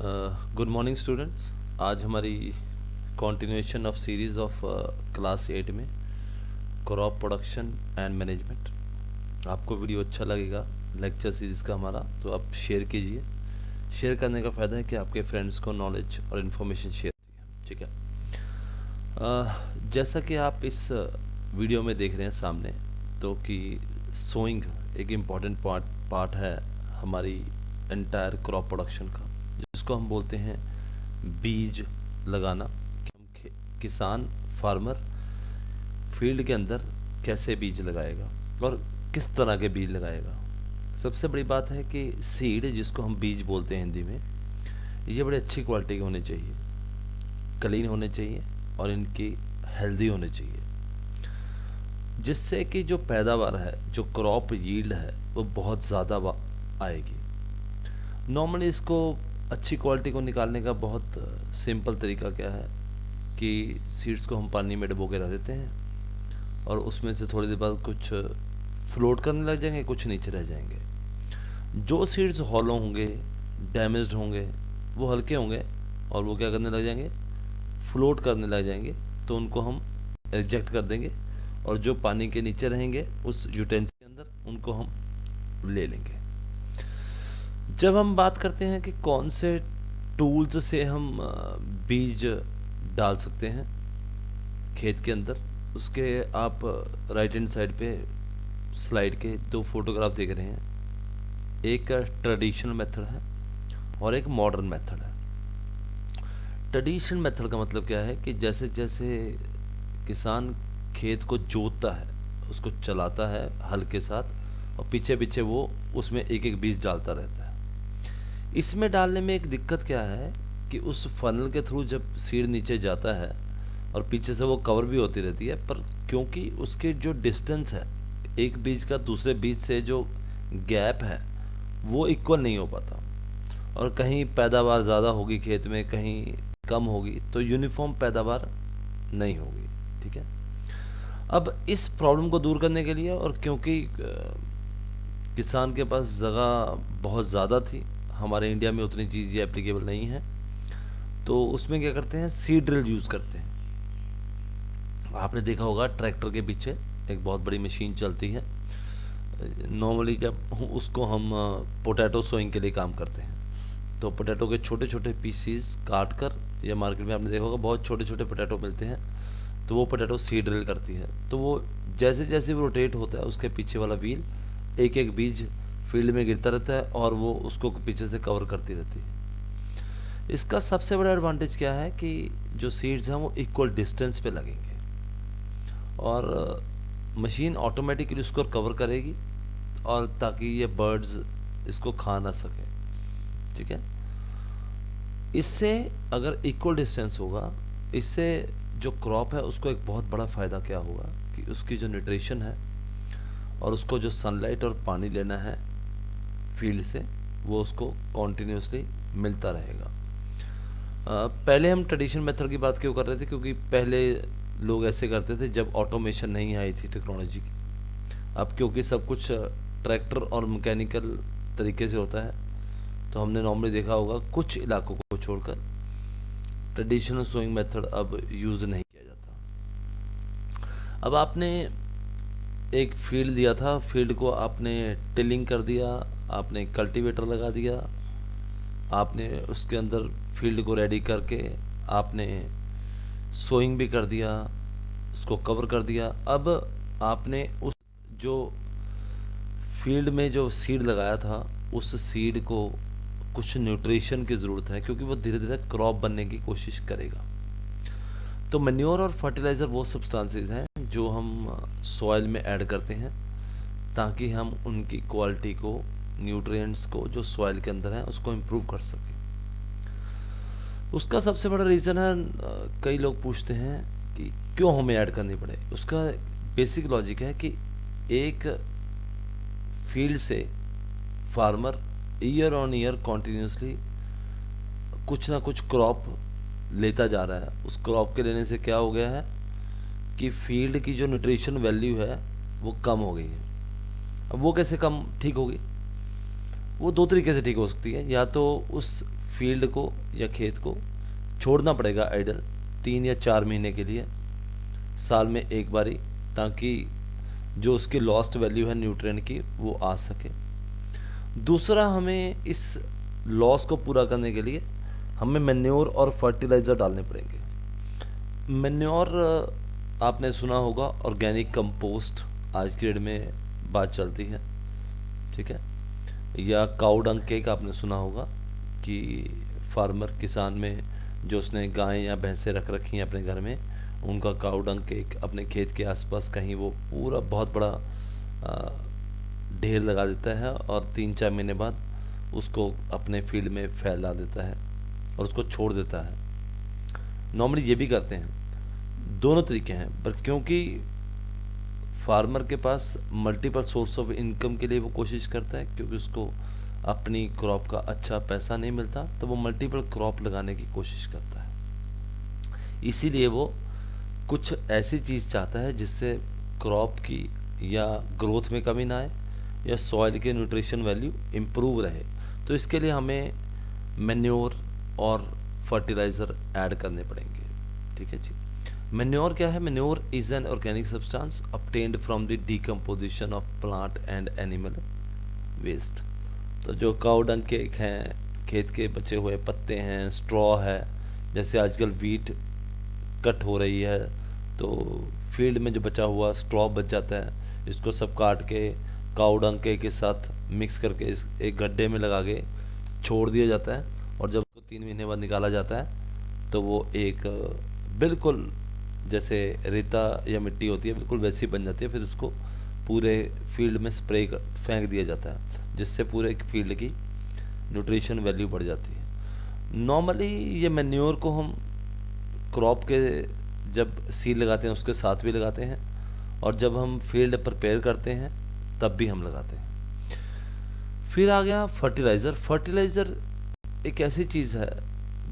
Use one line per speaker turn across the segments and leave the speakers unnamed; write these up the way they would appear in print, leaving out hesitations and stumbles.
Good morning students. आज हमारी continuation of series of class 8 में क्रॉप प्रोडक्शन एंड मैनेजमेंट। आपको वीडियो अच्छा लगेगा लेक्चर सीरीज़ का हमारा, तो आप शेयर कीजिए। शेयर करने का फ़ायदा है कि आपके फ्रेंड्स को नॉलेज और इन्फॉर्मेशन शेयर कीजिए, ठीक है। जैसा कि आप इस वीडियो में देख रहे हैं सामने, तो कि सोइंग एक इम्पॉर्टेंट पार्ट है हमारी एंटायर क्रॉप प्रोडक्शन का, जिसको हम बोलते हैं बीज लगाना। कि हम किसान फार्मर फील्ड के अंदर कैसे बीज लगाएगा और किस तरह के बीज लगाएगा। सबसे बड़ी बात है कि सीड, जिसको हम बीज बोलते हैं हिंदी में, ये बड़े अच्छी क्वालिटी के होने चाहिए, क्लीन होने चाहिए और इनकी हेल्दी होने चाहिए, जिससे कि जो पैदावार है, जो क्रॉप यील्ड है, वो बहुत ज़्यादा आएगी। नॉर्मली इसको अच्छी क्वालिटी को निकालने का बहुत सिंपल तरीका क्या है कि सीड्स को हम पानी में डुबो के रख देते हैं और उसमें से थोड़ी देर बाद कुछ फ्लोट करने लग जाएंगे, कुछ नीचे रह जाएंगे। जो सीड्स हॉलो होंगे, डैमेज्ड होंगे, वो हल्के होंगे और वो क्या करने लग जाएंगे, फ्लोट करने लग जाएंगे, तो उनको हम रिजेक्ट कर देंगे और जो पानी के नीचे रहेंगे उस यूटेंसिल के अंदर, उनको हम ले लेंगे। जब हम बात करते हैं कि कौन से टूल्स से हम बीज डाल सकते हैं खेत के अंदर, उसके आप राइट हैंड साइड पे स्लाइड के दो फोटोग्राफ देख रहे हैं। एक ट्रेडिशनल मेथड है और एक मॉडर्न मेथड है। ट्रेडिशनल मेथड का मतलब क्या है कि जैसे जैसे किसान खेत को जोतता है, उसको चलाता है हल के साथ, और पीछे पीछे वो उसमें एक एक बीज डालता रहता है। इसमें डालने में एक दिक्कत क्या है कि उस फनल के थ्रू जब सीड नीचे जाता है और पीछे से वो कवर भी होती रहती है, पर क्योंकि उसके जो डिस्टेंस है एक बीज का दूसरे बीज से, जो गैप है, वो इक्वल नहीं हो पाता, और कहीं पैदावार ज़्यादा होगी खेत में, कहीं कम होगी, तो यूनिफॉर्म पैदावार नहीं होगी, ठीक है। अब इस प्रॉब्लम को दूर करने के लिए, और क्योंकि किसान के पास जगह बहुत ज़्यादा थी, हमारे इंडिया में उतनी चीज़ ये एप्लीकेबल नहीं है, तो उसमें क्या करते हैं, सीड ड्रिल यूज़ करते हैं। आपने देखा होगा ट्रैक्टर के पीछे एक बहुत बड़ी मशीन चलती है। नॉर्मली जब उसको हम पोटैटो सोइंग के लिए काम करते हैं, तो पोटैटो के छोटे छोटे पीसीस काट कर, या मार्केट में आपने देखा होगा बहुत छोटे छोटे पोटैटो मिलते हैं, तो वो पोटैटो सीड ड्रिल करती है। तो वो जैसे जैसे वो रोटेट होता है, उसके पीछे वाला व्हील एक एक बीज फील्ड में गिरता रहता है और वो उसको पीछे से कवर करती रहती है। इसका सबसे बड़ा एडवांटेज क्या है कि जो सीड्स हैं वो इक्वल डिस्टेंस पे लगेंगे और मशीन ऑटोमेटिकली उसको कवर करेगी, और ताकि ये बर्ड्स इसको खा ना सके, ठीक है। इससे अगर इक्वल डिस्टेंस होगा, इससे जो क्रॉप है उसको एक बहुत बड़ा फ़ायदा क्या होगा कि उसकी जो न्यूट्रिशन है और उसको जो सनलाइट और पानी लेना है फील्ड से, वो उसको कॉन्टीन्यूसली मिलता रहेगा। पहले हम ट्रेडिशनल मेथड की बात क्यों कर रहे थे, क्योंकि पहले लोग ऐसे करते थे जब ऑटोमेशन नहीं आई थी टेक्नोलॉजी की। अब क्योंकि सब कुछ ट्रैक्टर और मैकेनिकल तरीके से होता है, तो हमने नॉर्मली देखा होगा कुछ इलाकों को छोड़कर ट्रेडिशनल सोइंग मेथड अब यूज़ नहीं किया जाता। अब आपने एक फील्ड दिया था, फील्ड को आपने टिलिंग कर दिया, आपने कल्टीवेटर लगा दिया, आपने उसके अंदर फील्ड को रेडी करके आपने सोइंग भी कर दिया, उसको कवर कर दिया। अब आपने उस जो फील्ड में जो सीड लगाया था, उस सीड को कुछ न्यूट्रिशन की ज़रूरत है, क्योंकि वो धीरे धीरे क्रॉप बनने की कोशिश करेगा। तो मैन्योर और फर्टिलाइज़र वो सब्सटेंसेस हैं जो हम सॉइल में ऐड करते हैं, ताकि हम उनकी क्वालिटी को, न्यूट्रिएंट्स को जो सॉइल के अंदर है, उसको इम्प्रूव कर सकें। उसका सबसे बड़ा रीज़न है, कई लोग पूछते हैं कि क्यों हमें ऐड करनी पड़े। उसका बेसिक लॉजिक है कि एक फील्ड से farmer year on year continuously कुछ ना कुछ क्रॉप लेता जा रहा है। उस क्रॉप के लेने से क्या हो गया है कि फील्ड की जो न्यूट्रिशन वैल्यू है वो कम हो गई है। अब वो कैसे कम ठीक होगी, वो दो तरीके से ठीक हो सकती है। या तो उस फील्ड को या खेत को छोड़ना पड़ेगा आइडल 3 या 4 महीने के लिए, साल में एक बारी, ताकि जो उसकी लॉस्ट वैल्यू है न्यूट्रिएंट की वो आ सके। दूसरा, हमें इस लॉस को पूरा करने के लिए हमें मैन्योर और फर्टिलाइज़र डालने पड़ेंगे। मैन्योर आपने सुना होगा, ऑर्गेनिक कंपोस्ट आज की डेट में बात चलती है, ठीक है। या काऊ डंग केक आपने सुना होगा कि फार्मर किसान में जो उसने गायें या भैंसें रख रखी हैं अपने घर में, उनका काऊ डंग केक अपने खेत के आसपास कहीं वो पूरा बहुत बड़ा ढेर लगा देता है और 3-4 महीने बाद उसको अपने फील्ड में फैला देता है और उसको छोड़ देता है। नॉर्मली ये भी करते हैं। दोनों तरीके हैं, पर क्योंकि फार्मर के पास मल्टीपल सोर्स ऑफ इनकम के लिए वो कोशिश करता है, क्योंकि उसको अपनी क्रॉप का अच्छा पैसा नहीं मिलता, तो वो मल्टीपल क्रॉप लगाने की कोशिश करता है। इसीलिए वो कुछ ऐसी चीज़ चाहता है जिससे क्रॉप की या ग्रोथ में कमी ना आए या सॉइल के न्यूट्रिशन वैल्यू इम्प्रूव रहे। तो इसके लिए हमें मैन्योर और फर्टिलाइज़र ऐड करने पड़ेंगे, ठीक है जी। मैन्योर क्या है? Manure is an organic substance obtained from the decomposition of plant and animal waste. तो जो काऊ डंग के हैं, खेत के बचे हुए पत्ते हैं, स्ट्रॉ है, जैसे आजकल वीट कट हो रही है तो फील्ड में जो बचा हुआ स्ट्रॉ बच जाता है, इसको सब काट के काऊ डंग के साथ मिक्स करके इस एक गड्ढे में लगा के छोड़ दिया जाता है, और जब उसको 3 महीने बाद निकाला जाता है तो वो एक बिल्कुल जैसे रेता या मिट्टी होती है बिल्कुल वैसी बन जाती है। फिर उसको पूरे फील्ड में फेंक दिया जाता है, जिससे पूरे फील्ड की न्यूट्रिशन वैल्यू बढ़ जाती है। नॉर्मली ये मैन्योर को हम क्रॉप के जब सीड लगाते हैं उसके साथ भी लगाते हैं, और जब हम फील्ड प्रिपेयर करते हैं तब भी हम लगाते हैं। फिर आ गया फर्टिलाइज़र। फर्टिलाइज़र एक ऐसी चीज़ है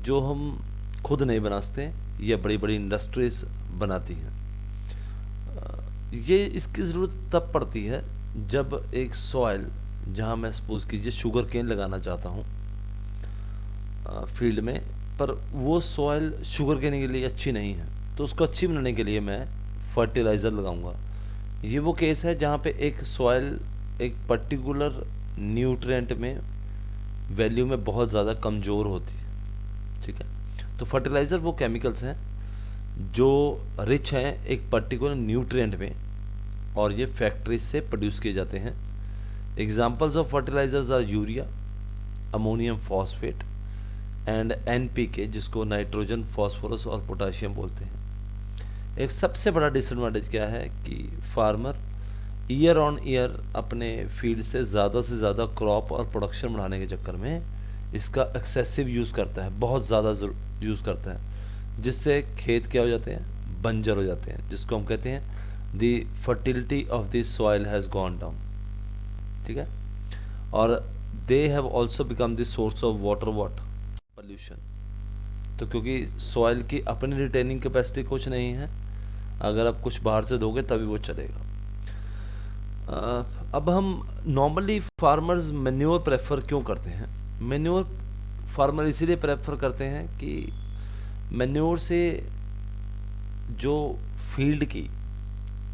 जो हम खुद नहीं बना सकते, ये बड़ी बड़ी इंडस्ट्रीज बनाती हैं। ये इसकी ज़रूरत तब पड़ती है जब एक सॉइल, जहाँ मैं सपोज कीजिए शुगर केन लगाना चाहता हूँ फील्ड में, पर वो सॉइल शुगर केन के लिए अच्छी नहीं है, तो उसको अच्छी बनाने के लिए मैं फर्टिलाइज़र लगाऊंगा। ये वो केस है जहाँ पे एक सॉइल एक पर्टिकुलर न्यूट्रिएंट में वैल्यू में बहुत ज़्यादा कमज़ोर होती है, ठीक है। तो फर्टिलाइज़र वो केमिकल्स हैं जो रिच हैं एक पर्टिकुलर न्यूट्रिएंट में, और ये फैक्ट्री से प्रोड्यूस किए जाते हैं। Examples of fertilisers are urea, ammonium phosphate and NPK, जिसको नाइट्रोजन, फॉस्फोरस और पोटाशियम बोलते हैं। एक सबसे बड़ा डिसएडवांटेज क्या है कि फार्मर ईयर ऑन ईयर अपने फील्ड से ज़्यादा क्रॉप और प्रोडक्शन बढ़ाने के चक्कर में इसका एक्सेसिव यूज़ करता है, बहुत ज़्यादा यूज़ करता है, जिससे खेत क्या हो जाते हैं, बंजर हो जाते हैं, जिसको हम कहते हैं the fertility of the soil has gone down, ठीक है। और they have also become the source of water pollution. तो क्योंकि सॉइल की अपनी रिटेनिंग कैपेसिटी कुछ नहीं है, अगर आप कुछ बाहर से दोगे तभी वो चलेगा। अब हम नॉर्मली फार्मर्स मैन्योर प्रेफर क्यों करते हैं? मैन्योर फार्मर इसीलिए प्रेफर करते हैं कि मैन्योर से जो फील्ड की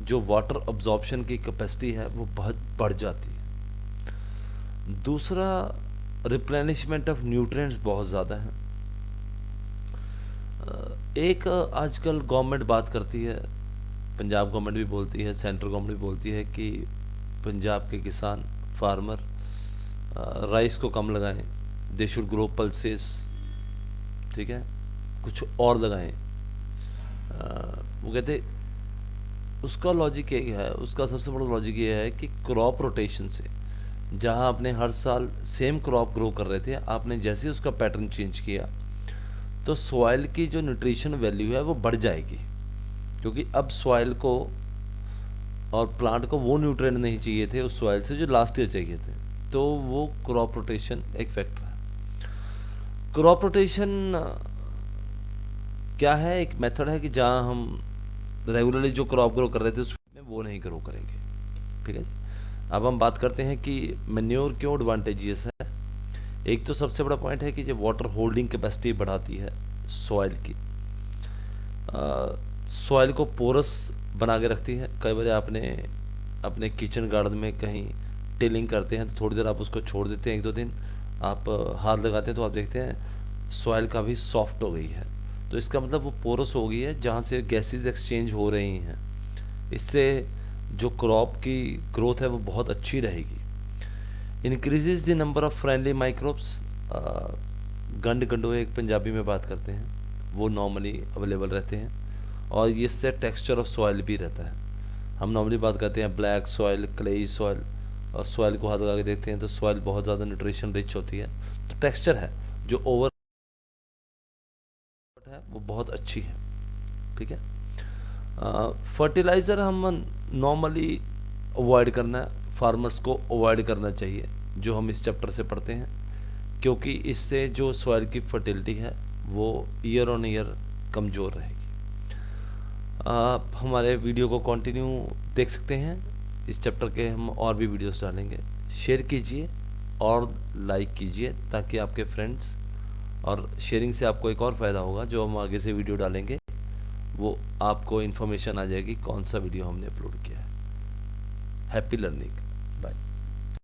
जो वाटर अब्जॉर्प्शन की कैपेसिटी है वो बहुत बढ़ जाती है। दूसरा, रिप्लेनिशमेंट ऑफ न्यूट्रिएंट्स बहुत ज़्यादा है। एक आजकल गवर्नमेंट बात करती है, पंजाब गवर्नमेंट भी बोलती है, सेंट्रल गवर्नमेंट भी बोलती है कि पंजाब के किसान फार्मर राइस को कम लगाएं, दे शुड ग्रो पल्सेस, ठीक है, कुछ और लगाएं। वो कहते उसका लॉजिक ये है, उसका सबसे बड़ा लॉजिक ये है कि क्रॉप रोटेशन से, जहां आपने हर साल सेम क्रॉप ग्रो कर रहे थे, आपने जैसे उसका पैटर्न चेंज किया तो सॉइल की जो न्यूट्रिशन वैल्यू है वो बढ़ जाएगी, क्योंकि अब सॉइल को और प्लांट को वो न्यूट्रिएंट नहीं चाहिए थे उस सॉइल से जो लास्ट ईयर चाहिए थे। तो वो क्रॉप रोटेशन एक फैक्टर है। क्रॉप रोटेशन क्या है? एक मेथड है कि जहाँ हम रेगुलरली जो क्रॉप ग्रो कर रहे थे उसमें वो नहीं ग्रो करेंगे, ठीक है। अब हम बात करते हैं कि मैन्योर क्यों एडवांटेजियस है। एक तो सबसे बड़ा पॉइंट है कि जो वाटर होल्डिंग कैपेसिटी बढ़ाती है सॉइल की, सॉइल को पोरस बना के रखती है। कई बार आपने अपने किचन गार्डन में कहीं टिलिंग करते हैं तो थोड़ी देर आप उसको छोड़ देते हैं, 1-2 दिन आप हाथ लगाते हैं तो आप देखते हैं सॉइल काफ़ी सॉफ्ट हो गई है। तो इसका मतलब वो पोरस हो गई है जहाँ से गैसेज एक्सचेंज हो रही हैं। इससे जो क्रॉप की ग्रोथ है वो बहुत अच्छी रहेगी। Increases the number of friendly microbes, गंड गंडोए एक पंजाबी में बात करते हैं, वो नॉर्मली अवेलेबल रहते हैं। और ये इससे टेक्सचर ऑफ सॉइल भी रहता है। हम नॉर्मली बात करते हैं ब्लैक सॉइल, क्लेई सॉइल, और सॉइल को हाथ लगा के देखते हैं तो सॉइल बहुत ज़्यादा न्यूट्रिशन रिच होती है। तो टेक्सचर है जो ओवर है वो बहुत अच्छी है। ठीक है। फर्टिलाइज़र हम नॉर्मली अवॉइड करना, फार्मर्स को अवॉइड करना चाहिए जो हम इस चैप्टर से पढ़ते हैं, क्योंकि इससे जो सॉइल की फर्टिलिटी है वो ईयर ऑन ईयर कमज़ोर रहेगी। आप हमारे वीडियो को कंटिन्यू देख सकते हैं। इस चैप्टर के हम और भी वीडियोस डालेंगे। शेयर कीजिए और लाइक कीजिए ताकि आपके फ्रेंड्स, और शेयरिंग से आपको एक और फ़ायदा होगा, जो हम आगे से वीडियो डालेंगे वो आपको इन्फॉर्मेशन आ जाएगी कौन सा वीडियो हमने अपलोड किया है। Happy learning. बाय।